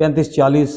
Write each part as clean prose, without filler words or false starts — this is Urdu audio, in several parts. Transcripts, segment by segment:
35-40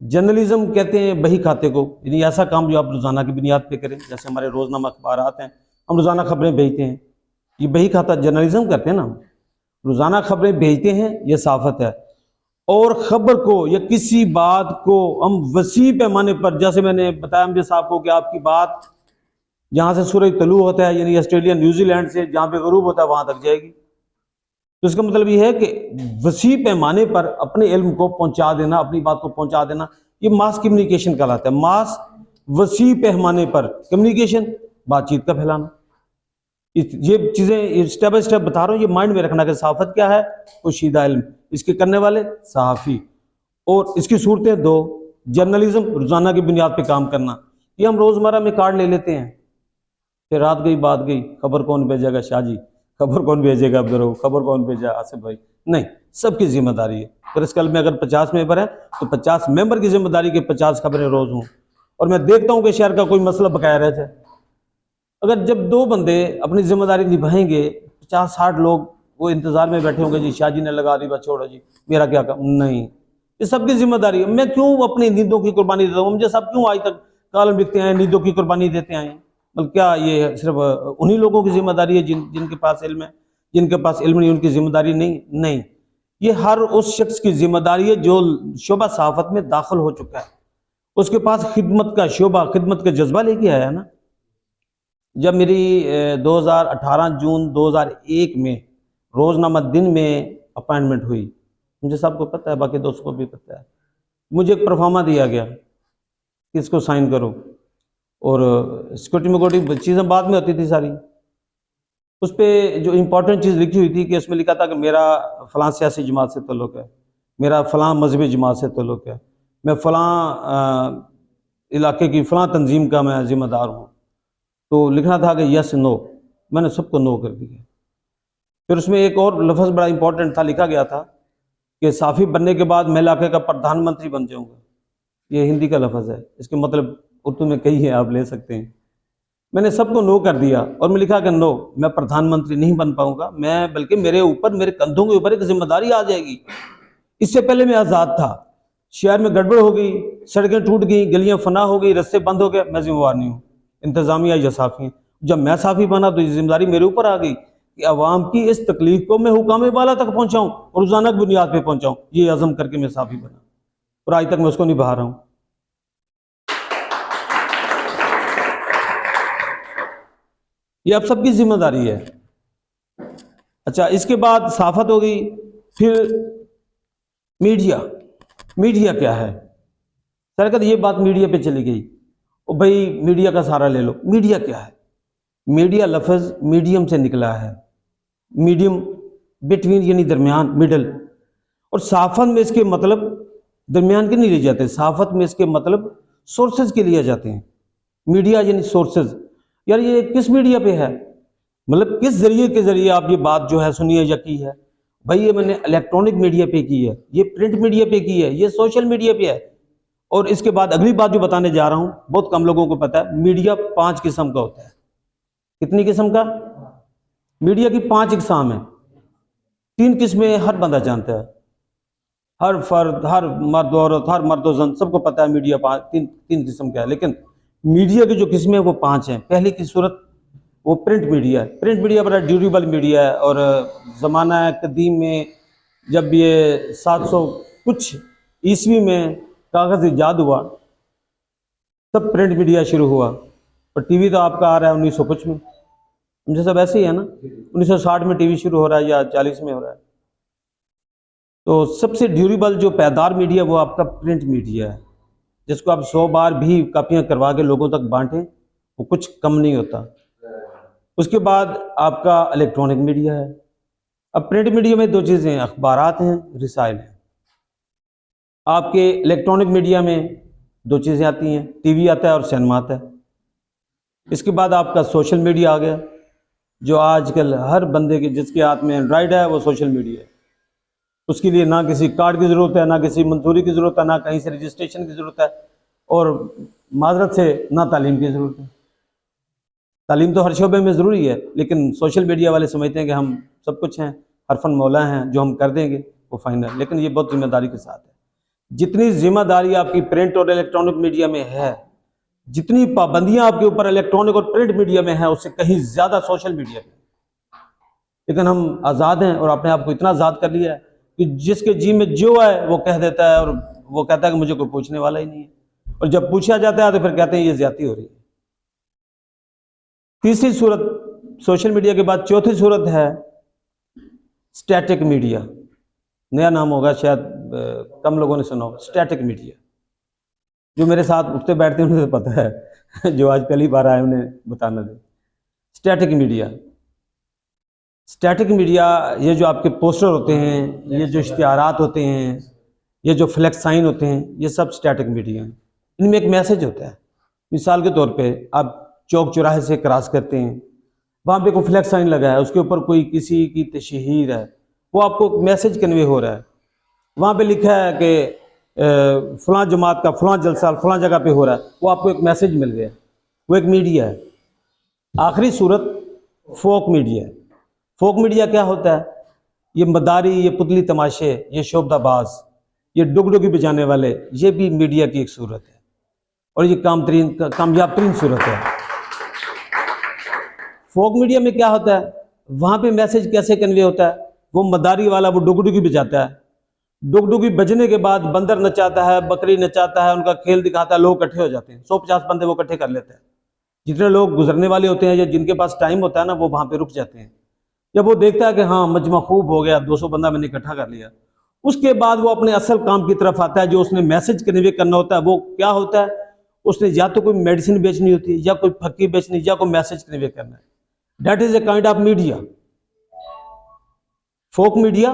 جرنلزم کہتے ہیں بہی کھاتے کو، یعنی ایسا کام جو آپ روزانہ کی بنیاد پہ کریں، جیسے ہمارے روزنامہ اخبارات ہیں، ہم روزانہ خبریں بھیجتے ہیں، یہ بہی کھاتا جرنلزم کرتے ہیں نا، روزانہ خبریں بھیجتے ہیں، یہ صحافت ہے۔ اور خبر کو یا کسی بات کو ہم وسیع پیمانے پر، جیسے میں نے بتایا مجھے صاحب کو کہ آپ کی بات جہاں سے سورج طلوع ہوتا ہے، یعنی آسٹریلیا نیوزی لینڈ سے جہاں پہ غروب ہوتا ہے وہاں تک جائے گی، تو اس کا مطلب یہ ہے کہ وسیع پیمانے پر اپنے علم کو پہنچا دینا، اپنی بات کو پہنچا دینا، یہ ماس کمیونیکیشن کہلاتا ہے۔ ماس، وسیع پیمانے پر کمیونیکیشن، بات چیت کا پھیلانا۔ یہ چیزیں اسٹیپ بائی اسٹیپ بتا رہا ہوں، یہ مائنڈ میں رکھنا کہ صحافت کیا ہے؟ پوشیدہ علم، اس کے کرنے والے صحافی، اور اس کی صورتیں دو: جرنلزم روزانہ کی بنیاد پہ کام کرنا، یہ ہم روزمرہ میں کارڈ لے لیتے ہیں، پھر رات گئی بات گئی، خبر کون بھیجے گا شاہ جی، خبر کون بھیجے گا عبدالرؤف، خبر کون بھیجا آصف بھائی، نہیں، سب کی ذمہ داری ہے۔ پریس کلب میں اگر 50 ممبر ہیں تو 50 ممبر کی ذمہ داری کہ 50 خبریں روز ہوں، اور میں دیکھتا ہوں کہ شہر کا کوئی مسئلہ بقایا رہ جائے۔ اگر جب 2 بندے اپنی ذمہ داری نبھائیں گے، 50-60 لوگ وہ انتظار میں بیٹھے ہوں گے، جی شاہ جی نے لگا دی، بس چھوڑو جی میرا کیا کام، نہیں، یہ سب کی ذمہ داری ہے۔ میں کیوں اپنی نیندوں کی قربانی دیتا ہوں؟ مجھے سب کیوں آج تک کالم لکھتے ہیں نیندوں کی قربانی دیتے ہیں؟ بلکہ کیا یہ صرف انہی لوگوں کی ذمہ داری ہے جن کے پاس علم ہے؟ جن کے پاس علم نہیں ان کی ذمہ داری نہیں، یہ ہر اس شخص کی ذمہ داری ہے جو شعبہ صحافت میں داخل ہو چکا ہے، اس کے پاس خدمت کا شعبہ، خدمت کا جذبہ لے کے آیا نا۔ جب میری 2018 جون 2001 میں روزنامہ دن میں اپائنٹمنٹ ہوئی، مجھے سب کو پتہ ہے، باقی دوستوں کو بھی پتہ ہے، مجھے ایک پرفارما دیا گیا کہ اس کو سائن کرو، اور سیکورٹی میکورٹی چیزیں بعد میں ہوتی تھی ساری، اس پہ جو امپورٹنٹ چیز لکھی ہوئی تھی کہ اس میں لکھا تھا کہ میرا فلاں سیاسی جماعت سے تعلق ہے، میرا فلاں مذہبی جماعت سے تعلق ہے، میں فلاں علاقے کی فلاں تنظیم کا میں ذمہ دار ہوں، تو لکھنا تھا کہ یس نو، میں نے سب کو نو کر دیا۔ پھر اس میں ایک اور لفظ بڑا امپورٹنٹ تھا، لکھا گیا تھا کہ صحافی بننے کے بعد میں علاقے کا پردھان منتری بن جاؤں گا، یہ ہندی کا لفظ ہے، اس کے مطلب اردو میں کئی ہے، آپ لے سکتے ہیں۔ میں نے سب کو نو کر دیا، اور میں لکھا کہ نو، میں پردھان منتری نہیں بن پاؤں گا، میں بلکہ میرے اوپر، میرے کندھوں کے اوپر ایک ذمہ داری آ جائے گی۔ اس سے پہلے میں آزاد تھا، شہر میں گڑبڑ ہو گئی، سڑکیں ٹوٹ گئیں، گلیاں فنا ہو گئی، رستے بند ہو گئے، میں ذمہ دار نہیں ہوں، انتظامیہ یا صحافی ہیں۔ جب میں صحافی بنا تو یہ ذمہ داری میرے اوپر آ گئی کہ عوام کی اس تکلیف کو میں حکام بالا تک پہنچاؤں اور روزانہ کی بنیاد پہ پہنچاؤں، یہ عزم کر کے میں صحافی بنا، اور آج تک میں اس کو نبھا رہا ہوں۔ یہ اب سب کی ذمہ داری ہے۔ اچھا، اس کے بعد صحافت ہو گئی، پھر میڈیا کیا ہے؟ سرکت یہ بات میڈیا پہ چلی گئی، اور بھائی میڈیا کا سہارا لے لو۔ میڈیا کیا ہے؟ میڈیا لفظ میڈیم سے نکلا ہے، میڈیم بٹوین یعنی درمیان، مڈل، اور صحافت میں اس کے مطلب درمیان کے نہیں لے جاتے، صحافت میں اس کے مطلب سورسز کے لیے جاتے ہیں۔ میڈیا یعنی سورسز، یار یہ کس میڈیا پہ ہے، مطلب کس ذریعے کے ذریعے آپ یہ بات جو ہے سنی ہے یا کی ہے؟ بھائی یہ میں نے الیکٹرانک میڈیا پہ کی ہے، یہ پرنٹ میڈیا پہ کی ہے، یہ سوشل میڈیا پہ ہے۔ اور اس کے بعد اگلی بات جو بتانے جا رہا ہوں، بہت کم لوگوں کو پتہ ہے، میڈیا 5 قسم کا ہوتا ہے۔ کتنی قسم کا؟ میڈیا کی 5 اقسام ہیں، 3 قسمیں ہر بندہ جانتا ہے، ہر فرد، ہر مرد و عورت، ہر مرد و زن، سب کو پتہ ہے میڈیا 3 قسم کا ہے، لیکن میڈیا کی جو قسمیں ہیں وہ 5 ہیں۔ پہلی کی صورت وہ پرنٹ میڈیا ہے۔ پرنٹ میڈیا بڑا ڈیوریبل میڈیا ہے، اور زمانہ قدیم میں جب یہ 700 کچھ عیسوی میں کاغذ ایجاد ہوا تب پرنٹ میڈیا شروع ہوا، اور ٹی وی تو آپ کا آ رہا ہے 1900 کچھ میں، مجھے سب ایسے ہی ہے نا، 1960 میں ٹی وی شروع ہو رہا ہے یا 40 میں ہو رہا ہے۔ تو سب سے ڈیوریبل جو پائیدار میڈیا وہ آپ کا پرنٹ میڈیا ہے، جس کو آپ 100 بار بھی کاپیاں کروا کے لوگوں تک بانٹیں وہ کچھ کم نہیں ہوتا۔ اس کے بعد آپ کا الیکٹرانک میڈیا ہے۔ اب پرنٹ میڈیا میں 2 چیزیں ہیں، اخبارات ہیں، رسائل ہیں۔ آپ کے الیکٹرانک میڈیا میں 2 چیزیں آتی ہیں، ٹی وی آتا ہے اور سینما آتا ہے۔ اس کے بعد آپ کا سوشل میڈیا آ گیا، جو آج کل ہر بندے کے جس کے ہاتھ میں اینڈرائڈ ہے وہ سوشل میڈیا ہے۔ اس کے لیے نہ کسی کارڈ کی ضرورت ہے، نہ کسی منظوری کی ضرورت ہے، نہ کہیں سے رجسٹریشن کی ضرورت ہے، اور معذرت سے نہ تعلیم کی ضرورت ہے۔ تعلیم تو ہر شعبے میں ضروری ہے، لیکن سوشل میڈیا والے سمجھتے ہیں کہ ہم سب کچھ ہیں، حرفن مولا ہیں، جو ہم کر دیں گے وہ فائنل، لیکن یہ بہت ذمہ داری کے ساتھ ہے۔ جتنی ذمہ داری آپ کی پرنٹ اور الیکٹرانک میڈیا میں ہے، جتنی پابندیاں آپ کے اوپر الیکٹرانک اور پرنٹ میڈیا میں ہیں، اس سے کہیں زیادہ سوشل میڈیا پہ. لیکن ہم آزاد ہیں اور اپنے آپ کو اتنا آزاد کر لیا ہے کہ جس کے جی میں جو ہے وہ کہہ دیتا ہے، اور وہ کہتا ہے کہ مجھے کوئی پوچھنے والا ہی نہیں ہے، اور جب پوچھا جاتا ہے تو پھر کہتے ہیں یہ زیادتی ہو رہی ہے. تیسری صورت سوشل میڈیا کے بعد چوتھی صورت ہے اسٹیٹک میڈیا. نیا نام ہوگا، شاید کم لوگوں نے سنا ہوگا، اسٹیٹک میڈیا. جو میرے ساتھ اٹھتے بیٹھتے ہیں انہیں تو پتہ ہے، جو آج پہلی بار آئے انہیں بتانا دیں. اسٹیٹک میڈیا، اسٹیٹک میڈیا یہ جو آپ کے پوسٹر ہوتے ہیں، یہ جو اشتہارات ہوتے ہیں، یہ جو فلیکس سائن ہوتے ہیں، یہ سب اسٹیٹک میڈیا ہیں. ان میں ایک میسج ہوتا ہے. مثال کے طور پہ آپ چوک چوراہے سے کراس کرتے ہیں، وہاں پہ کوئی فلیکس سائن لگا ہے، اس کے اوپر کوئی کسی کی تشہیر ہے، وہ آپ کو میسج کنوے ہو رہا ہے. وہاں پہ لکھا ہے کہ فلاں جماعت کا فلاں جلسہ فلاں جگہ پہ ہو رہا ہے، وہ آپ کو ایک میسج مل گیا، وہ ایک میڈیا ہے. آخری صورت فوک میڈیا ہے. فوک میڈیا کیا ہوتا ہے؟ یہ مداری، یہ پتلی تماشے، یہ شوبدہ باز، یہ ڈگ ڈگی بجانے والے، یہ بھی میڈیا کی ایک صورت ہے، اور یہ کامیاب ترین صورت ہے. فوک میڈیا میں کیا ہوتا ہے؟ وہاں پہ میسج کیسے کنوے ہوتا ہے؟ وہ مداری والا وہ ڈگ ڈگی بجاتا ہے، ڈگ ڈگی بجنے کے بعد بندر نچاتا ہے، بکری نچاتا ہے، ان کا کھیل دکھاتا ہے، لوگ اکٹھے ہو جاتے ہیں، 150 بندے وہ اکٹھے کر لیتے ہیں. جتنے لوگ گزرنے والے ہوتے ہیں یا جن کے پاس ٹائم ہوتا ہے نا، وہ وہاں پہ رک جاتے ہیں. جب وہ دیکھتا ہے کہ ہاں مجمع خوب ہو گیا، 200 بندہ میں نے اکٹھا کر لیا، اس کے بعد وہ اپنے اصل کام کی طرف آتا ہے. جو اس نے میسج کنوے کرنا ہوتا ہے وہ کیا ہوتا ہے؟ اس نے یا تو کوئی میڈیسن بیچنی ہوتی ہے، یا کوئی پھکی بیچنی، یا کوئی میسج کنوے کرنا ہے. That is a kind of media. Folk media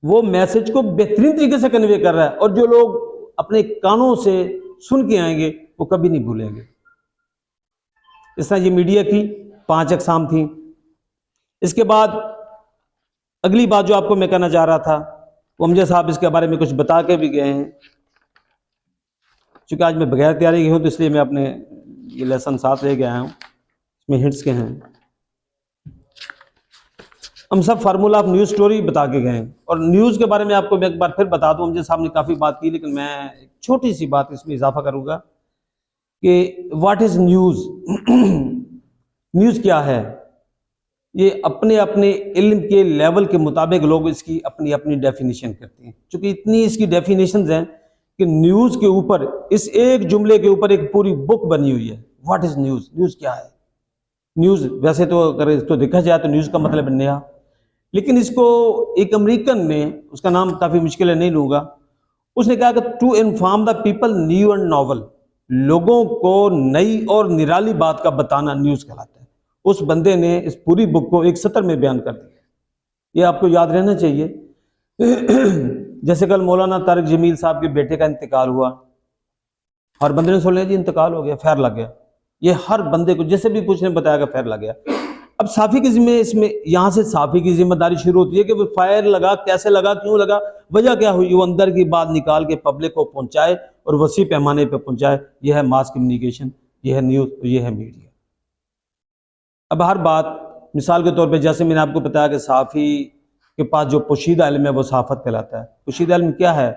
وہ میسج کو بہترین طریقے سے کنوے کر رہا ہے، اور جو لوگ اپنے کانوں سے سن کے آئیں گے وہ کبھی نہیں بھولیں گے. اس طرح یہ میڈیا کی 5 اقسام تھیں. اس کے بعد اگلی بات جو آپ کو میں کہنا چاہ رہا تھا، وہ امجد صاحب اس کے بارے میں کچھ بتا کے بھی گئے ہیں. چونکہ آج میں بغیر تیاری کی ہوں تو اس لیے میں اپنے یہ لیسن ساتھ لے کے آیا ہوں، اس میں ہنٹس کے ہیں. ہم سب فارمولا آف نیوز سٹوری بتا کے گئے ہیں، اور نیوز کے بارے میں آپ کو میں ایک بار پھر بتا دوں. امجد صاحب نے کافی بات کی، لیکن میں ایک چھوٹی سی بات اس میں اضافہ کروں گا کہ واٹ از نیوز. نیوز کیا ہے؟ یہ اپنے اپنے علم کے لیول کے مطابق لوگ اس کی اپنی اپنی ڈیفینیشن کرتے ہیں. چونکہ اتنی اس کی ڈیفینیشنز ہیں کہ نیوز کے اوپر، اس ایک جملے کے اوپر ایک پوری بک بنی ہوئی ہے. What is news? نیوز کیا ہے؟ نیوز ویسے تو اگر اس کو دیکھا جائے تو نیوز کا مطلب ہے نیا، لیکن اس کو ایک امریکن نے، اس کا نام کافی مشکل ہے نہیں لوں گا، اس نے کہا کہ to inform the people new and novel, لوگوں کو نئی اور نرالی بات کا بتانا نیوز کہلاتا ہے. اس بندے نے اس پوری بک کو ایک سطر میں بیان کر دیا. یہ آپ کو یاد رہنا چاہیے. جیسے کل مولانا طارق جمیل صاحب کے بیٹے کا انتقال ہوا، اور بندے نے سن لیا جی انتقال ہو گیا، فیر لگ گیا. یہ ہر بندے کو جیسے بھی کچھ نے بتایا کہ فیر لگ گیا. اب صحافی کی ذمہ، اس میں یہاں سے صحافی کی ذمہ داری شروع ہوتی ہے کہ وہ فائر لگا، کیسے لگا، کیوں لگا، وجہ کیا ہوئی، وہ اندر کی بات نکال کے پبلک کو پہنچائے اور وسیع پیمانے پہ پہنچائے. یہ ہے ماس کمیونیکیشن، یہ ہے نیوز، یہ ہے میڈیا. اب ہر بات، مثال کے طور پہ جیسے میں نے آپ کو بتایا کہ صحافی کے پاس جو پوشیدہ علم ہے وہ صحافت کہلاتا ہے. پوشیدہ علم کیا ہے؟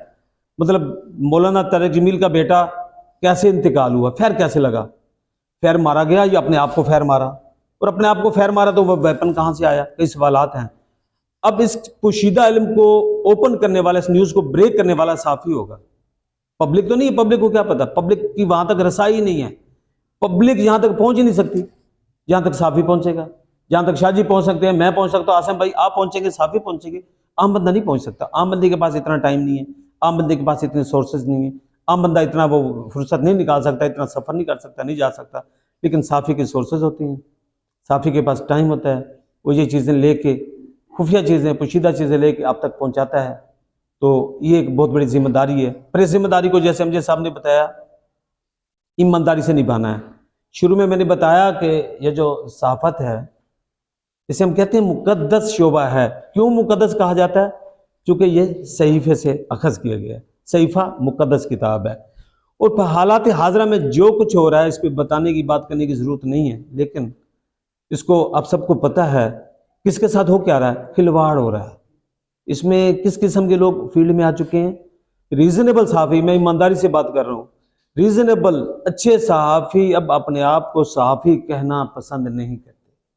مطلب مولانا طارق جمیل کا بیٹا کیسے انتقال ہوا، فیر کیسے لگا، فیر مارا گیا یا اپنے آپ کو فیر مارا، اور اپنے آپ کو فیر مارا تو وہ ویپن کہاں سے آیا، کئی سوالات ہیں. اب اس پوشیدہ علم کو اوپن کرنے والا، اس نیوز کو بریک کرنے والا صحافی ہوگا. پبلک تو نہیں ہے، پبلک کو کیا پتا، پبلک کی وہاں تک رسائی نہیں ہے، پبلک یہاں تک پہنچ ہی نہیں سکتی جہاں تک صحافی پہنچے گا. جہاں تک شاہ جی پہنچ سکتے ہیں، میں پہنچ سکتا ہوں، آسم بھائی آپ پہنچیں گے، صحافی پہنچیں گے. عام بندہ نہیں پہنچ سکتا. عام بندے کے پاس اتنا ٹائم نہیں ہے، عام بندے کے پاس اتنے سورسز نہیں ہیں، عام بندہ اتنا وہ فرصت نہیں نکال سکتا، اتنا سفر نہیں کر سکتا، نہیں جا سکتا. لیکن صحافی کے سورسز ہوتے ہیں، صحافی کے پاس ٹائم ہوتا ہے، وہ یہ چیزیں لے کے، خفیہ چیزیں، پوشیدہ چیزیں لے کے آپ تک پہنچاتا ہے. تو یہ ایک بہت بڑی ذمہ داری ہے. پر اس ذمہ داری کو جیسے امجد صاحب نے بتایا ایمانداری سے نبھانا ہے. شروع میں نے بتایا کہ یہ جو صحافت ہے اسے ہم کہتے ہیں مقدس شعبہ ہے. کیوں مقدس کہا جاتا ہے؟ چونکہ یہ صحیفے سے اخذ کیا گیا ہے. صحیفہ مقدس کتاب ہے، اور حالات حاضرہ میں جو کچھ ہو رہا ہے اس پہ بتانے کی، بات کرنے کی ضرورت نہیں ہے. لیکن اس کو آپ سب کو پتہ ہے کس کے ساتھ ہو کیا رہا ہے، کھلواڑ ہو رہا ہے. اس میں کس قسم کے لوگ فیلڈ میں آ چکے ہیں. ریزنیبل صحافی، میں ایمانداری سے بات کر رہا ہوں، ریزنیبل اچھے صحافی اب اپنے آپ کو صحافی کہنا پسند نہیں کرتے۔